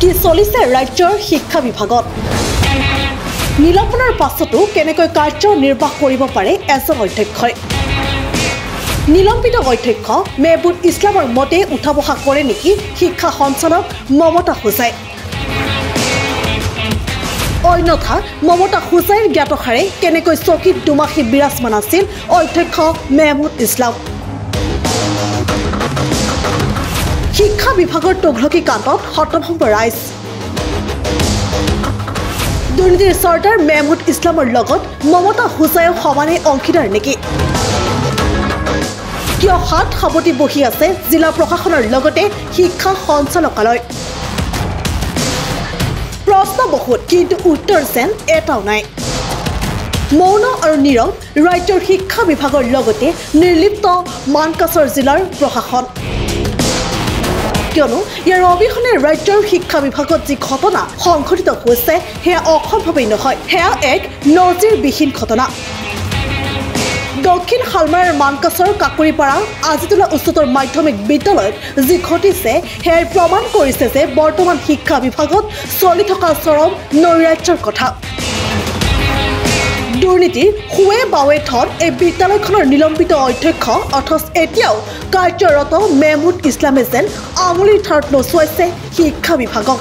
কি চলিছে ৰাজ্যৰ শিক্ষা বিভাগত নিলম্বনৰ পাছতো কেনেকৈ কাৰ্যনিৰ্বাহ কৰিব পাৰে এজন অধ্যক্ষই নিলম্বিত অধ্যক্ষ মেহবুব ইছলামৰ মতে উঠা বহা কৰে নেকি শিক্ষা সঞ্চালক মমতা হুজাই অন্যথা মমতা হুজাইৰ জ্ঞাতসাৰে কেনেকৈ চকীত দুমাহী বিৰাজমান আছিল অধ্যক্ষ মেহবুব ইছলাম শিক্ষা বিভাগৰ তগলকি কাণ্ডত হতভম্ব ৰাইজ দুৰ্নীতিৰ চৰ্দাৰ মেহবুব ইছলামৰ লগত মমতা হুজাইও সমানে অংশীদাৰ নেকি কিয় হাত সাৱটি বহি আছে জিলা প্ৰশাসনৰ লগতে শিক্ষা সঞ্চালকালয় প্ৰশ্ন বহুত কিন্তু উত্তৰ যেন এটাও নাই মৌন আৰু নীৰৱ ৰাজ্যৰ শিক্ষা বিভাগৰ লগতে নিৰ্লিপ্ত মানকাছৰ জিলাৰ প্ৰশাসন কিয়নো ইয়াৰ অবিহনে ৰাজ্যৰ শিক্ষা বিভাগত যি ঘটনা সংঘটিত হৈছে সেয়া অসম্ভৱেই নহয় সেয়া এক নজিৰবিহীন ঘটনা দক্ষিণ শালমাৰাৰ মানকাছৰ কাকুৰিপাৰা আজিতোলা উচ্চতৰ মাধ্যমিক বিদ্যালয়ত যি ঘটিছে সেয়াই প্ৰমাণ কৰিছে যে বৰ্তমান শিক্ষা বিভাগত চলি থকা চৰম নৈৰাজ্যৰ কথা দুৰ্নীতিৰ হুৱে বাৱে ধন এই বিদ্যালয়খনৰ নিলম্বিত অধ্যক্ষ অথচ এতিয়াও কাৰ্যৰত মেহবুব ইছলামে যেন আঙুলিৰ ঠাৰত নচুৱাইছে শিক্ষা বিভাগক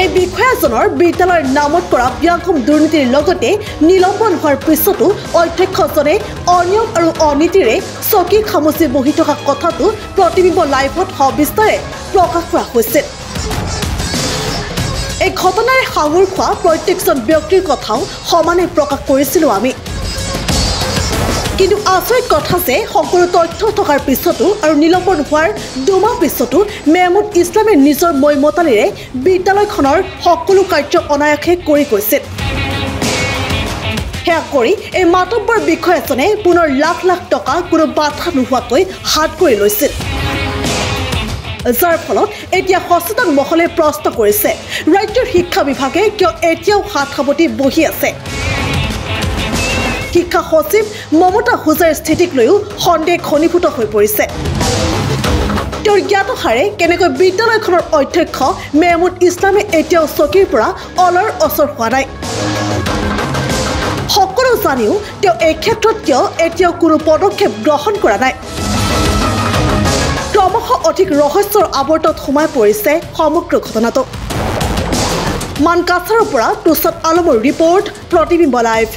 এই বিষয়াজনৰ বিদ্যালয়ৰ নামত কৰা ব্যাপক দুৰ্নীতিৰ লগতে নিলম্বন হোৱাৰ পিছতো অধ্যক্ষজনে অনিয়ম আৰু অনীতিৰে চকী খামুচি বহি থকা কথাটো প্ৰতিবিম্ব লাইভত সবিস্তাৰে প্ৰকাশ কৰা হৈছিল এই ঘটনাৰে সাঙুৰ খোৱা প্ৰত্যেকজন ব্যক্তিৰ কথাও সমানে প্ৰকাশ কৰিছিলোঁ আমি কিন্তু আচৰিত কথা যে সকলো তথ্য থকাৰ পিছতো আৰু নিলম্বন হোৱাৰ দুমাহ পিছতো মেহবুব ইছলামে নিজৰ মৈমতালিৰে বিদ্যালয়খনৰ সকলো কাৰ্য অনায়াসে কৰি গৈছিল সেয়া কৰি এই মাতব্বৰ বিষয়াজনে পুনৰ লাখ লাখ টকা কোনো বাধা নোহোৱাকৈ হাত কৰি লৈছিল যাৰ ফলত এতিয়া সচেতন মহলে প্ৰশ্ন কৰিছে ৰাজ্যৰ শিক্ষা বিভাগে কিয় এতিয়াও হাত সাৱটি বহি আছে শিক্ষা সচিব মমতা হুজাইৰ স্থিতিক লৈও সন্দেহ ঘনীভূত হৈ পৰিছে তেওঁৰ জ্ঞাতসাৰে কেনেকৈ বিদ্যালয়খনৰ অধ্যক্ষ মেহবুব ইছলামে এতিয়াও চকীৰ পৰা অলৰ অচৰ হোৱা নাই সকলো জানিও তেওঁ এই ক্ষেত্ৰত কিয় এতিয়াও কোনো পদক্ষেপ গ্ৰহণ কৰা নাই ক্ৰমশ অধিক ৰহস্যৰ আৱৰ্তত সোমাই পৰিছে সমগ্ৰ ঘটনাটো মানকাছাৰৰ পৰা তুষাৰ আলমৰ ৰিপৰ্ট প্ৰতিবিম্ব লাইভ